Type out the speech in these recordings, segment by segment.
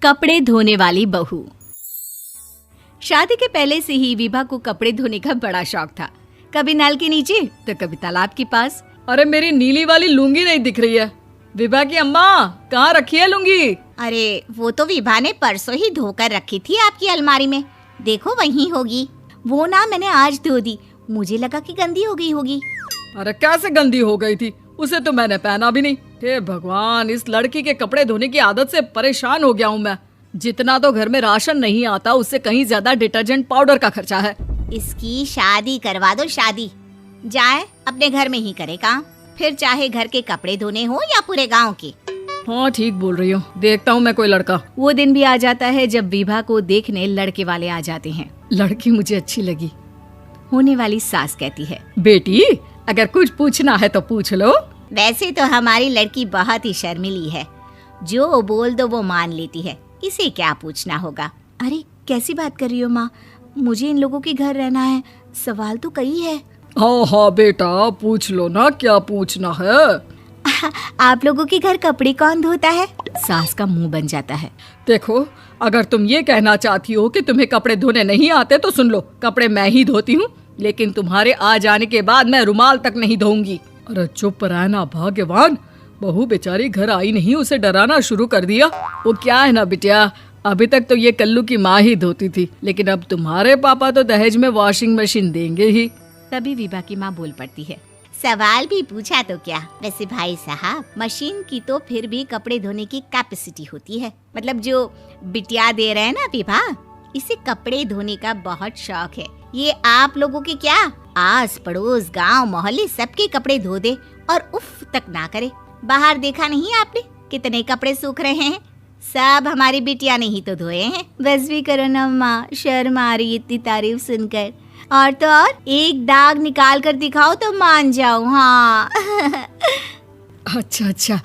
कपड़े धोने वाली बहू। शादी के पहले से ही विभा को कपड़े धोने का बड़ा शौक था। कभी नल के नीचे तो कभी तालाब के पास। अरे मेरी नीली वाली लुंगी नहीं दिख रही है। विभा की अम्मा, कहाँ रखी है लुंगी? अरे वो तो विभा ने परसों ही धोकर रखी थी आपकी अलमारी में, देखो वहीं होगी। वो ना मैंने आज धो दी, मुझे लगा कि गंदी हो गई होगी। अरे कैसे गंदी हो गई थी? उसे तो मैंने पहना भी नहीं। हे भगवान, इस लड़की के कपड़े धोने की आदत से परेशान हो गया हूँ मैं। जितना तो घर में राशन नहीं आता, उससे कहीं ज्यादा डिटर्जेंट पाउडर का खर्चा है। इसकी शादी करवा दो, शादी जाए अपने घर में ही करे काम, फिर चाहे घर के कपड़े धोने हो या पूरे गांव के। हाँ ठीक बोल रही हूँ, देखता हूँ मैं कोई लड़का। वो दिन भी आ जाता है जब विभा को देखने लड़के वाले आ जाते हैं। लड़की मुझे अच्छी लगी। होने वाली सास कहती है, बेटी अगर कुछ पूछना है तो पूछ लो। वैसे तो हमारी लड़की बहुत ही शर्मीली है, जो बोल दो वो मान लेती है, इसे क्या पूछना होगा। अरे कैसी बात कर रही हो माँ, मुझे इन लोगों के घर रहना है, सवाल तो कई है। हाँ हाँ बेटा, पूछ लो ना, क्या पूछना है। आप लोगों के घर कपड़े कौन धोता है? सास का मुंह बन जाता है। देखो, अगर तुम ये कहना चाहती हो कि तुम्हें कपड़े धोने नहीं आते तो सुन लो, कपड़े मैं ही धोती हूँ, लेकिन तुम्हारे आ जाने के बाद मैं रुमाल तक नहीं धोऊंगी। अरे चुप रहना भाग्यवान, बहू बेचारी घर आई नहीं, उसे डराना शुरू कर दिया। वो क्या है ना बिटिया, अभी तक तो ये कल्लू की माँ ही धोती थी, लेकिन अब तुम्हारे पापा तो दहेज में वॉशिंग मशीन देंगे ही। तभी विभा की माँ बोल पड़ती है, सवाल भी पूछा तो क्या। वैसे भाई साहब, मशीन की तो फिर भी कपड़े धोने की कैपेसिटी होती है। मतलब जो बिटिया दे रहे हैं ना विभा, इसे कपड़े धोने का बहुत शौक है। ये आप लोगों के क्या, आस पड़ोस गांव मोहल्ले सबके कपड़े धो दे और उफ तक ना करे। बाहर देखा नहीं आपने कितने कपड़े सूख रहे हैं? सब हमारी बिटिया ने ही तो धोए हैं। बस भी करो ना माँ, शर्म आ रही इतनी तारीफ सुनकर। और तो और एक दाग निकाल कर दिखाओ तो मान जाओ। हाँ अच्छा,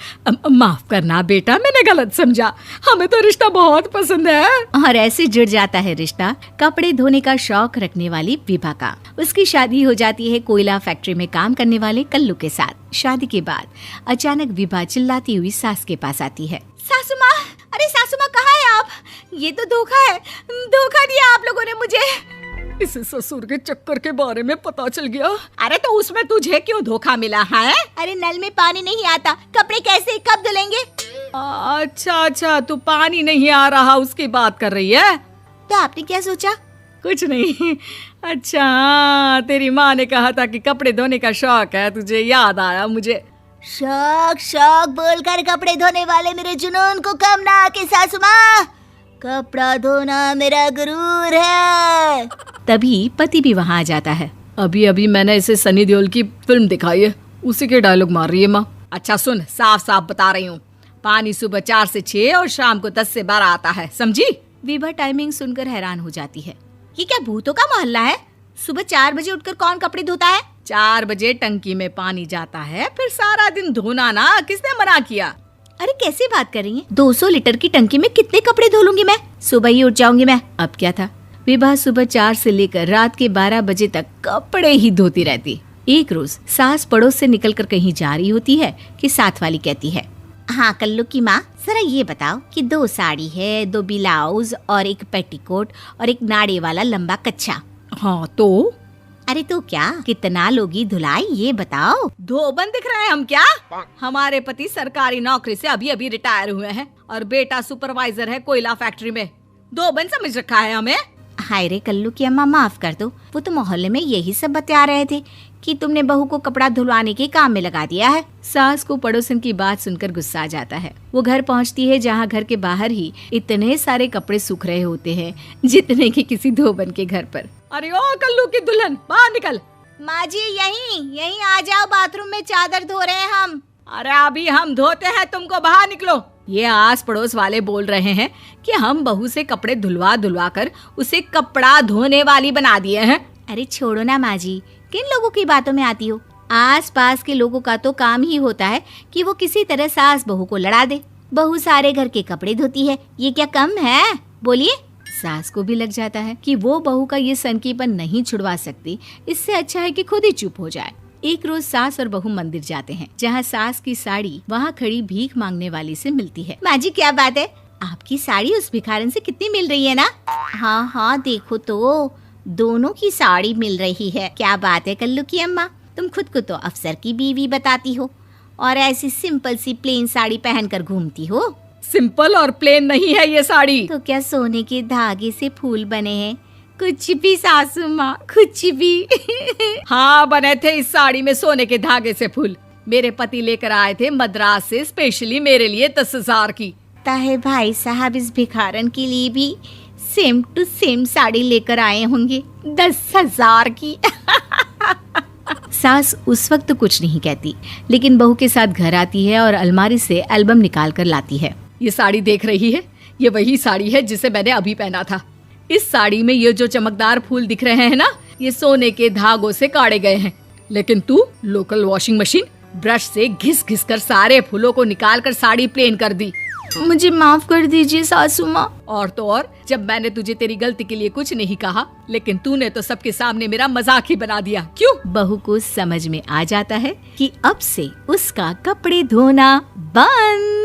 माफ करना बेटा, मैंने गलत समझा। हमें तो रिश्ता बहुत पसंद है। और ऐसे जुड़ जाता है रिश्ता कपड़े धोने का शौक रखने वाली विभा का। उसकी शादी हो जाती है कोयला फैक्ट्री में काम करने वाले कल्लू के साथ। शादी के बाद अचानक विभा चिल्लाती हुई सास के पास आती है। सासू माँ, अरे सासू माँ कहाँ है आप? ये तो धोखा है, धोखा दिया आप लोगों ने मुझे। इसे ससुर के चक्कर के बारे में पता चल गया। अरे तो उसमें तुझे क्यों धोखा मिला है? अरे नल में पानी नहीं आता, कपड़े कैसे कब धुलेंगे? अच्छा, तू पानी नहीं आ रहा उसकी बात कर रही है। तो आपने क्या सोचा? कुछ नहीं। अच्छा, तेरी माँ ने कहा था कि कपड़े धोने का शौक है तुझे, याद आया मुझे। शौक बोलकर कपड़े धोने वाले मेरे जुनून को कम ना आके सासू माँ, कपड़ा धोना मेरा गुरूर है। तभी पति भी वहाँ आ जाता है। अभी मैंने इसे सनी देओल की फिल्म दिखाई है, उसी के डायलॉग मार रही है माँ। अच्छा सुन, साफ साफ बता रही हूँ, पानी सुबह 4 से 6 और शाम को 10 से 12 आता है, समझी? विभा टाइमिंग सुनकर हैरान हो जाती है। ये क्या भूतों का मोहल्ला है? सुबह 4 बजे उठकर कौन कपड़े धोता है? 4 बजे टंकी में पानी जाता है, फिर सारा दिन धोना ना, किसने मना किया? अरे कैसी बात कर रही हैं? 200 लीटर की टंकी में कितने कपड़े धो लूंगी मैं? सुबह ही उठ जाऊंगी मैं। अब क्या था, विभा सुबह 4 से लेकर रात के 12 बजे तक कपड़े ही धोती रहती। एक रोज सास पड़ोस से निकलकर कहीं जा रही होती है कि साथ वाली कहती है, हाँ कल्लू की माँ, जरा ये बताओ कि 2 साड़ी है, 2 ब्लाउज और एक पेटीकोट और एक नाड़े वाला लंबा कच्छा। हाँ तो? अरे तो क्या, कितना लोगी धुलाई ये बताओ। धोबन दिख रहे हैं हम क्या? हमारे पति सरकारी नौकरी से अभी रिटायर हुए हैं और बेटा सुपरवाइजर है कोयला फैक्ट्री में। धोबन समझ रखा है हमें? हाय रे कल्लू की अम्मा, माफ कर दो, वो तो मोहल्ले में यही सब बता रहे थे कि तुमने बहू को कपड़ा धुलवाने के काम में लगा दिया है। सास को पड़ोसन की बात सुनकर गुस्सा आ जाता है। वो घर पहुंचती है जहां घर के बाहर ही इतने सारे कपड़े सूख रहे होते हैं जितने कि किसी धोबन के घर पर। अरे ओ कल्लू की दुल्हन, बाहर निकल। माँ जी यहीं आ जाओ, बाथरूम में चादर धो रहे हैं हम। अरे अभी हम धोते हैं, तुमको बाहर निकलो। ये आस पड़ोस वाले बोल रहे हैं कि हम बहू से कपड़े धुलवा कर उसे कपड़ा धोने वाली बना दिए हैं। अरे छोड़ो ना माँ जी, किन लोगों की बातों में आती हो? आस पास के लोगों का तो काम ही होता है कि वो किसी तरह सास बहू को लड़ा दे। बहू सारे घर के कपड़े धोती है, ये क्या कम है? बोलिए। सास को भी लग जाता है कि वो बहू का ये सनकीपन नहीं छुड़वा सकती, इससे अच्छा है कि खुद ही चुप हो जाए। एक रोज सास और बहू मंदिर जाते हैं, जहाँ सास की साड़ी वहाँ खड़ी भीख मांगने वाली से मिलती है। माँ जी क्या बात है, आपकी साड़ी उस भिखारन से कितनी मिल रही है ना? हाँ हाँ, देखो तो दोनों की साड़ी मिल रही है। क्या बात है कल्लू की अम्मा, तुम खुद को तो अफसर की बीवी बताती हो और ऐसी सिंपल सी प्लेन साड़ी पहनकर घूमती हो। सिंपल और प्लेन नहीं है ये साड़ी। तो क्या सोने के धागे से फूल बने हैं? कुछ भी सासू माँ, कुछ भी। हाँ, बने थे इस साड़ी में सोने के धागे से फूल। मेरे पति लेकर आए थे मद्रास से स्पेशली मेरे लिए 10,000 की। ताहे भाई साहब इस भिखारन के लिए भी सेम टू सेम साड़ी लेकर आए होंगे 10,000 की। सास उस वक्त कुछ नहीं कहती, लेकिन बहू के साथ घर आती है और अलमारी से एल्बम निकाल कर लाती है। ये साड़ी देख रही है, ये वही साड़ी है जिसे मैंने अभी पहना था। इस साड़ी में ये जो चमकदार फूल दिख रहे हैं ना, ये सोने के धागों से काढ़े गए हैं। लेकिन तू लोकल वॉशिंग मशीन ब्रश से घिस घिस कर सारे फूलों को निकाल कर साड़ी प्लेन कर दी। मुझे माफ कर दीजिए सासू माँ। और तो और, जब मैंने तुझे तेरी गलती के लिए कुछ नहीं कहा, लेकिन तूने तो सबके सामने मेरा मजाक ही बना दिया। क्यों? बहू को समझ में आ जाता है कि अब से उसका कपड़े धोना बंद।